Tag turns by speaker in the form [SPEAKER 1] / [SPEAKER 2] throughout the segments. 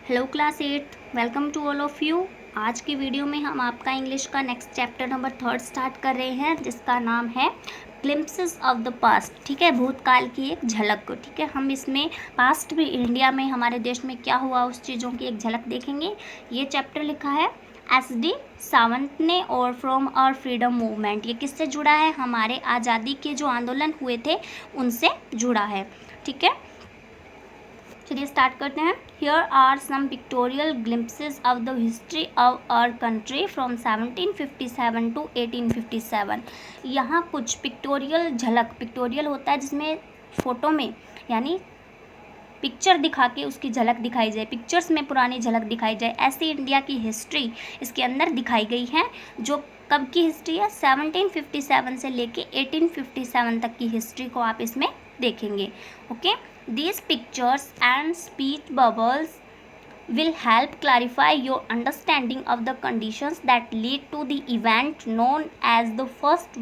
[SPEAKER 1] Hello class 8, welcome to all of you. आज की video में हम आपका इंग्लिश का नेक्स्ट चैप्टर नंबर 3 स्टार्ट कर रहे हैं, जिसका नाम है ग्लिम्पसेस ऑफ द पास्ट। ठीक है, भूतकाल की एक झलक को। ठीक है, हम इसमें पास्ट भी इंडिया में हमारे देश में क्या हुआ उस चीज़ों की एक झलक देखेंगे। ये चैप्टर लिखा है एस.डी. सावंत ने और फ्रॉम आवर फ्रीडम मूवमेंट। ये किससे जुड़ा है? हमारे आज़ादी के जो आंदोलन हुए थे उनसे जुड़ा है। ठीक है, चलिए स्टार्ट करते हैं। Here are some pictorial glimpses of the history of our country from 1757 to 1857। यहाँ कुछ पिक्टोरियल झलक, पिक्टोरियल होता है जिसमें फ़ोटो में यानी पिक्चर दिखा के उसकी झलक दिखाई जाए, पिक्चर्स में पुरानी झलक दिखाई जाए, ऐसी इंडिया की हिस्ट्री इसके अंदर दिखाई गई है। जो कब की हिस्ट्री है? 1757 से लेके 1857 तक की हिस्ट्री को आप इसमें देखेंगे। Okay, these pictures and speech bubbles will help clarify your understanding of the conditions that lead to the event known as the first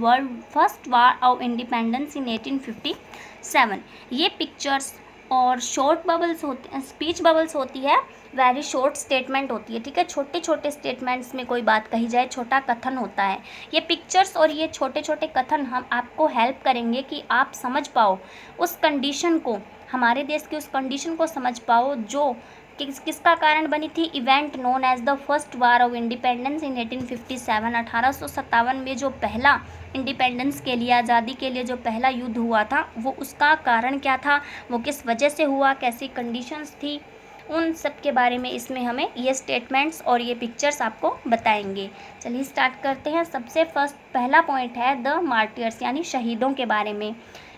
[SPEAKER 1] war of independence in 1857। ये पिक्चर्स और शॉर्ट बबल्स होते हैं, speech bubbles होती है, very short statement होती है। ठीक है, छोटे छोटे स्टेटमेंट्स में कोई बात कही जाए, छोटा कथन होता है। ये पिक्चर्स और ये छोटे छोटे कथन हम आपको हेल्प करेंगे कि आप समझ पाओ उस कंडीशन को, हमारे देश की उस कंडीशन को समझ पाओ जो किसका कारण बनी थी। Event known as the first war of independence in 1857। 1857 में जो पहला इंडिपेंडेंस के लिए, आज़ादी के लिए जो पहला युद्ध हुआ था, वो उसका कारण क्या था, वो किस वजह से हुआ, कैसी कंडीशंस थी, उन सब के बारे में इसमें हमें ये स्टेटमेंट्स और ये पिक्चर्स आपको बताएंगे। चलिए स्टार्ट करते हैं। सबसे पहला पॉइंट है द मार्टियर्स यानी शहीदों के बारे में।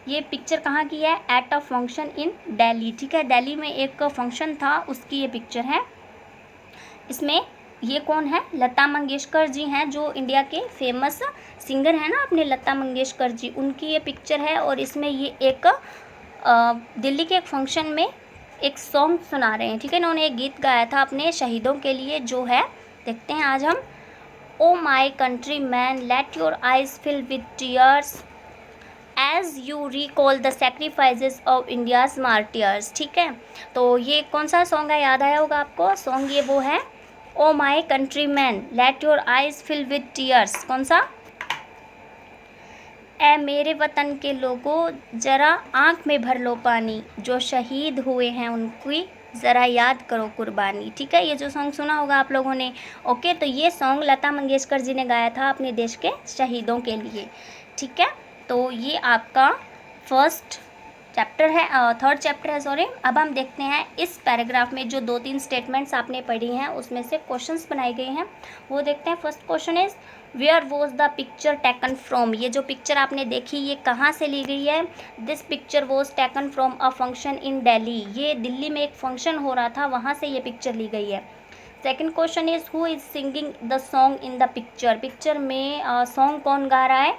[SPEAKER 1] ये पिक्चर कहाँ की है? At a function in Delhi. ठीक है, दिल्ली में एक फंक्शन था, उसकी ये पिक्चर है। इसमें ये कौन है? लता मंगेशकर जी हैं, जो इंडिया के फेमस सिंगर हैं ना अपने, लता मंगेशकर जी, उनकी ये पिक्चर है। और इसमें ये एक दिल्ली के एक फंक्शन में एक सॉन्ग सुना रहे हैं। ठीक है, इन्होंने एक गीत गाया था अपने शहीदों के लिए, जो है देखते हैं आज हम। O my country man, let your eyes fill with tears as you recall the sacrifices of India's martyrs. ठीक है, तो ये कौन सा सॉन्ग है? याद आया होगा आपको सॉन्ग, ये वो है O my country man, let your eyes fill with tears. कौन सा? ए मेरे वतन के लोगों ज़रा आँख में भर लो पानी, जो शहीद हुए हैं उनकी ज़रा याद करो कुर्बानी। ठीक है, ये जो सॉन्ग सुना होगा आप लोगों ने। ओके, तो ये सॉन्ग लता मंगेशकर जी ने गाया था अपने देश के शहीदों के लिए। ठीक है, तो ये आपका फर्स्ट चैप्टर है, थर्ड चैप्टर है, सॉरी। अब हम देखते हैं इस पैराग्राफ में जो 2-3 स्टेटमेंट्स आपने पढ़ी हैं उसमें से क्वेश्चंस बनाए गए हैं, वो देखते हैं। First question is where was the picture taken from. ये जो पिक्चर आपने देखी ये कहाँ से ली गई है? This picture was taken from a function in Delhi. ये दिल्ली में एक फंक्शन हो रहा था, वहाँ से ये पिक्चर ली गई है। Second question is who is singing the song in the picture. Picture में सॉन्ग कौन गा रहा है?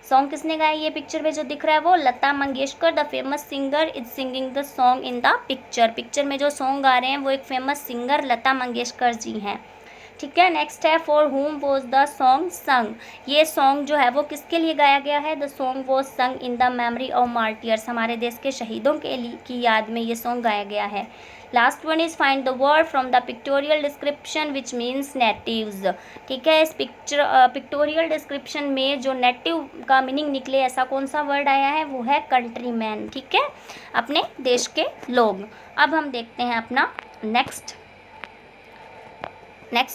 [SPEAKER 1] सॉन्ग किसने गाया? ये पिक्चर में जो दिख रहा है वो Lata Mangeshkar, the famous singer, is singing the song in the picture. Picture में जो सॉन्ग गा रहे हैं वो एक फेमस सिंगर लता मंगेशकर जी हैं। ठीक है, नेक्स्ट है फॉर हुम वॉज द सॉन्ग संग। ये सॉन्ग जो है वो किसके लिए गाया गया है? द सॉन्ग वॉज संग in the memory of martyrs. हमारे देश के शहीदों के लिए की याद में ये सॉन्ग गाया गया है। Last one is find the word from the pictorial description which means natives. ठीक है, इस पिक्टोरियल डिस्क्रिप्शन में जो नेटिव का मीनिंग निकले ऐसा कौन सा वर्ड आया है? वो है कंट्रीमैन। ठीक है, अपने देश के लोग। अब हम देखते हैं अपना नेक्स्ट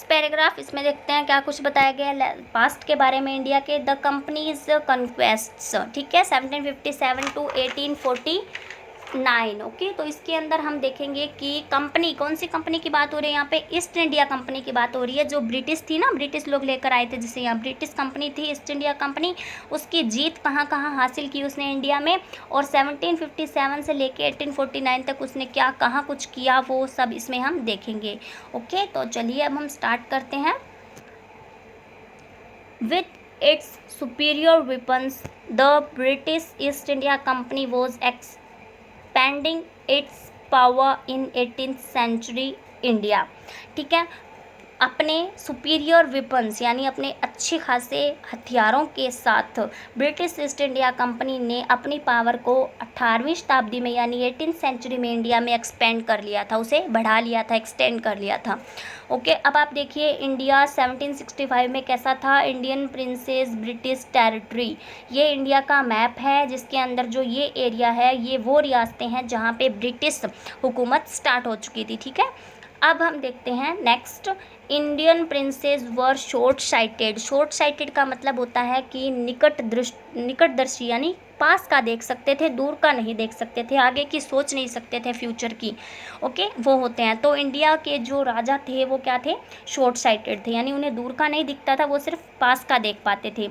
[SPEAKER 1] पैराग्राफ। इसमें देखते हैं क्या कुछ बताया गया है पास्ट के बारे में इंडिया के। The companies conquests. ठीक है, 1757 टू 1849। ओके, तो इसके अंदर हम देखेंगे कि कंपनी, कौन सी कंपनी की बात हो रही है यहाँ पे? ईस्ट इंडिया कंपनी की बात हो रही है, जो ब्रिटिश थी ना, ब्रिटिश लोग लेकर आए थे, जिसे यहाँ ब्रिटिश कंपनी थी, ईस्ट इंडिया कंपनी। उसकी जीत कहाँ कहाँ हासिल की उसने इंडिया में, और 1757 से लेके 1849 तक उसने क्या कहाँ कुछ किया, वो सब इसमें हम देखेंगे। ओके, तो चलिए अब हम स्टार्ट करते हैं। With its superior weapons the British East India Company was expanding its power in 18th century India. ठीक है, अपने सुपीरियर वेपन्स यानी अपने अच्छे खासे हथियारों के साथ ब्रिटिश ईस्ट इंडिया कंपनी ने अपनी पावर को 18वीं शताब्दी में यानी 18th सेंचुरी में इंडिया में एक्सपेंड कर लिया था, उसे बढ़ा लिया था, एक्सटेंड कर लिया था। ओके, अब आप देखिए इंडिया 1765 में कैसा था। इंडियन प्रिंसेस ब्रिटिश टेरिटरी, ये इंडिया का मैप है जिसके अंदर जो ये एरिया है ये वो रियासतें हैं जहाँ पे ब्रिटिश हुकूमत स्टार्ट हो चुकी थी। ठीक है, अब हम देखते हैं नेक्स्ट। इंडियन प्रिंसेस वर शॉर्ट साइटेड। शॉर्ट साइटेड का मतलब होता है कि निकटदर्शी यानी पास का देख सकते थे, दूर का नहीं देख सकते थे, आगे की सोच नहीं सकते थे, फ्यूचर की। ओके, वो होते हैं। तो इंडिया के जो राजा थे वो क्या थे, शॉर्ट साइटेड थे, यानी उन्हें दूर का नहीं दिखता था, वो सिर्फ पास का देख पाते थे।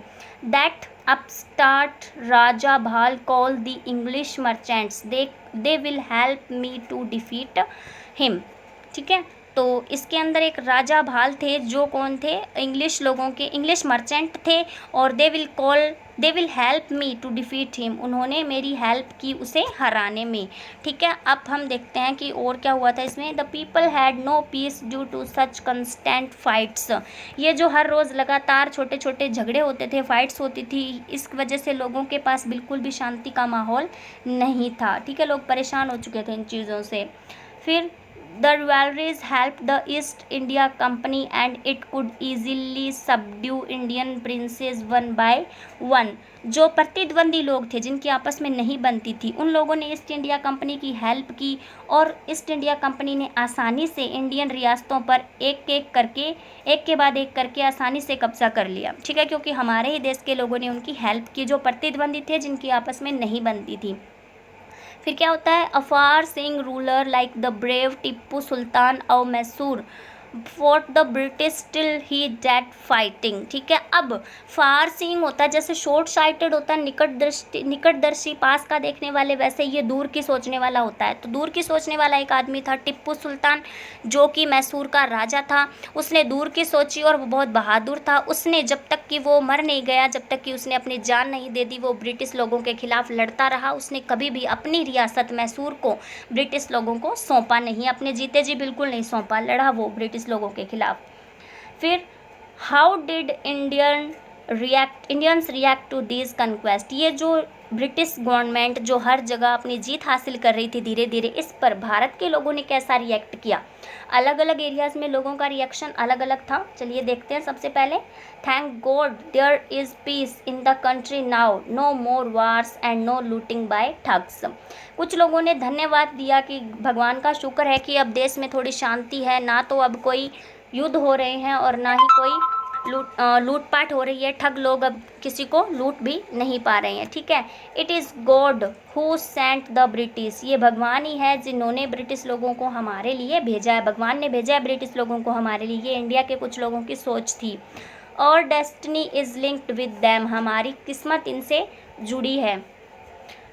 [SPEAKER 1] दैट अपस्टार्ट राजा भाल call the English merchants they will help me to defeat him. ठीक है, तो इसके अंदर एक राजा भाल थे जो कौन थे, इंग्लिश लोगों के, इंग्लिश मर्चेंट थे, और they will help me to defeat him, उन्होंने मेरी हेल्प की उसे हराने में। ठीक है, अब हम देखते हैं कि और क्या हुआ था इसमें। The people had no peace due to such constant fights. ये जो हर रोज़ लगातार छोटे छोटे झगड़े होते थे, फाइट्स होती थी, इस वजह से लोगों के पास बिल्कुल भी शांति का माहौल नहीं था। ठीक है, लोग परेशान हो चुके थे इन चीज़ों से। फिर The rivalries helped the East India Company and it could easily subdue Indian princes one by one। जो प्रतिद्वंदी लोग थे जिनकी आपस में नहीं बनती थी, उन लोगों ने ईस्ट इंडिया कंपनी की हेल्प की और ईस्ट इंडिया कंपनी ने आसानी से इंडियन रियासतों पर एक के बाद एक करके आसानी से कब्जा कर लिया। ठीक है, क्योंकि हमारे ही देश के लोगों ने उनकी हेल्प की जो प्रतिद्वंदी थे जिनकी आपस में नहीं बनती थी। फिर क्या होता है, अफार सिंह ruler like the brave Tipu Sultan of Mysore fought the British still he died fighting. ठीक है, अब फार सीइंग होता है, जैसे शॉर्ट साइटेड होता है निकटदर्शी पास का देखने वाले, वैसे ये दूर की सोचने वाला होता है। तो दूर की सोचने वाला एक आदमी था टिप्पू सुल्तान, जो कि मैसूर का राजा था। उसने दूर की सोची और वो बहुत बहादुर था। उसने जब तक कि वो मर नहीं गया, जब तक कि उसने अपनी जान नहीं दे दी, वो ब्रिटिश लोगों के खिलाफ लड़ता रहा। उसने कभी भी अपनी रियासत मैसूर को ब्रिटिश लोगों को सौंपा नहीं, अपने जीते जी बिल्कुल नहीं सौंपा, लड़ा वो ब्रिटिश लोगों के खिलाफ। फिर how did Indians react to this conquest. ये जो ब्रिटिश गवर्नमेंट जो हर जगह अपनी जीत हासिल कर रही थी धीरे धीरे, इस पर भारत के लोगों ने कैसा रिएक्ट किया। अलग अलग एरियाज़ में लोगों का रिएक्शन अलग अलग था। चलिए देखते हैं। सबसे पहले, thank God there is peace in the country now, no more wars and no looting by thugs. कुछ लोगों ने धन्यवाद दिया कि भगवान का शुक्र है कि अब देश में थोड़ी शांति है, ना तो अब कोई युद्ध हो रहे हैं और ना ही कोई लूटपाट हो रही है, ठग लोग अब किसी को लूट भी नहीं पा रहे हैं। ठीक है, it is God who sent the British, ये भगवान ही है जिन्होंने ब्रिटिश लोगों को हमारे लिए भेजा है, भगवान ने भेजा है ब्रिटिश लोगों को हमारे लिए। ये इंडिया के कुछ लोगों की सोच थी। और destiny is linked with them, हमारी किस्मत इनसे जुड़ी है।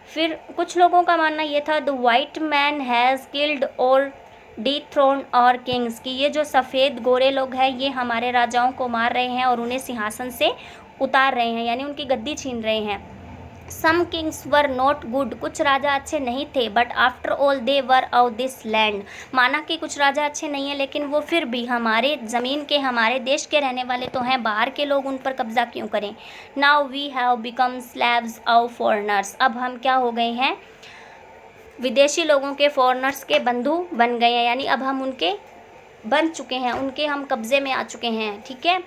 [SPEAKER 1] फिर कुछ लोगों का मानना ये था, the white man has killed और डिथ्रोन और किंग्स, की ये जो सफ़ेद गोरे लोग हैं ये हमारे राजाओं को मार रहे हैं और उन्हें सिंहासन से उतार रहे हैं, यानी उनकी गद्दी छीन रहे हैं। सम किंग्स वर नॉट गुड, कुछ राजा अच्छे नहीं थे, but after all they were of this land, माना कि कुछ राजा अच्छे नहीं हैं लेकिन वो फिर भी हमारे ज़मीन के, हमारे देश के रहने वाले तो हैं, बाहर के लोग उन पर कब्जा क्यों करें। Now we have become slaves of foreigners, अब हम क्या हो गए हैं, विदेशी लोगों के, फॉरेनर्स के बंधु बन गए हैं, यानी अब हम उनके बन चुके हैं, उनके हम कब्जे में आ चुके हैं। ठीक है,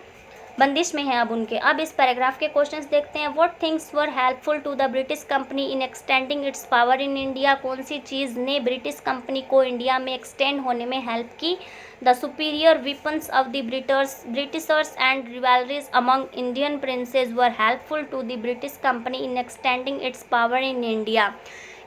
[SPEAKER 1] बंदिश में हैं अब उनके। अब इस पैराग्राफ के क्वेश्चंस देखते हैं। What things were helpful to the British company in extending its power in India, कौन सी चीज़ ने ब्रिटिश कंपनी को इंडिया में एक्सटेंड होने में हेल्प की। The superior weapons of the Britishers and rivalries among Indian princes were helpful to the British company in extending its power in India.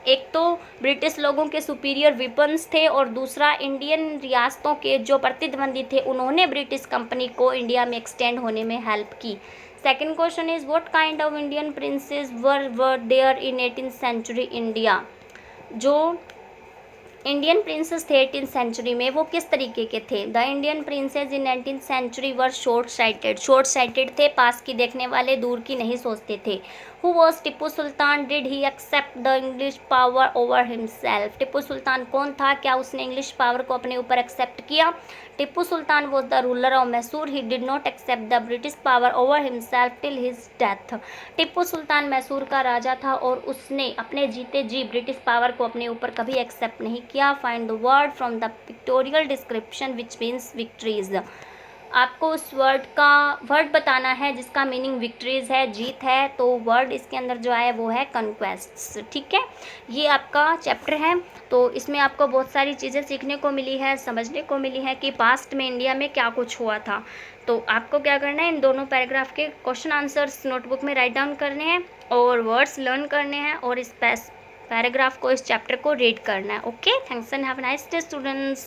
[SPEAKER 1] एक तो ब्रिटिश लोगों के सुपीरियर वेपन्स थे और दूसरा इंडियन रियासतों के जो प्रतिद्वंदी थे उन्होंने ब्रिटिश कंपनी को इंडिया में एक्सटेंड होने में हेल्प की। Second question is what kind of Indian princes were there in 18th century India. जो इंडियन प्रिंसेस थे 18th सेंचुरी में वो किस तरीके के थे। The Indian princes in 19th century were short sighted थे, पास की देखने वाले, दूर की नहीं सोचते थे। Who was Tipu Sultan, did he accept the English power over himself, Tipu Sultan कौन था, क्या उसने इंग्लिश पावर को अपने ऊपर एक्सेप्ट किया। Tipu Sultan was the ruler of Mysore, he did not accept the British power over himself till his death, Tipu Sultan Mysore का राजा था और उसने अपने जीते जी ब्रिटिश पावर को अपने ऊपर कभी एक्सेप्ट नहीं किया। Find the word from the pictorial description which means victories, आपको उस वर्ड बताना है जिसका मीनिंग विक्ट्रीज है, जीत है। तो वर्ड इसके अंदर जो है वो है कन्क्वेस्ट्स, ठीक है। ये आपका चैप्टर है, तो इसमें आपको बहुत सारी चीज़ें सीखने को मिली है, समझने को मिली है कि पास्ट में इंडिया में क्या कुछ हुआ था। तो आपको क्या करना है, इन दोनों पैराग्राफ के क्वेश्चन आंसर्स नोटबुक में राइट डाउन करने हैं और वर्ड्स लर्न करने हैं और इस पैराग्राफ को, इस चैप्टर को रीड करना है। Okay, thanks and have a nice day students.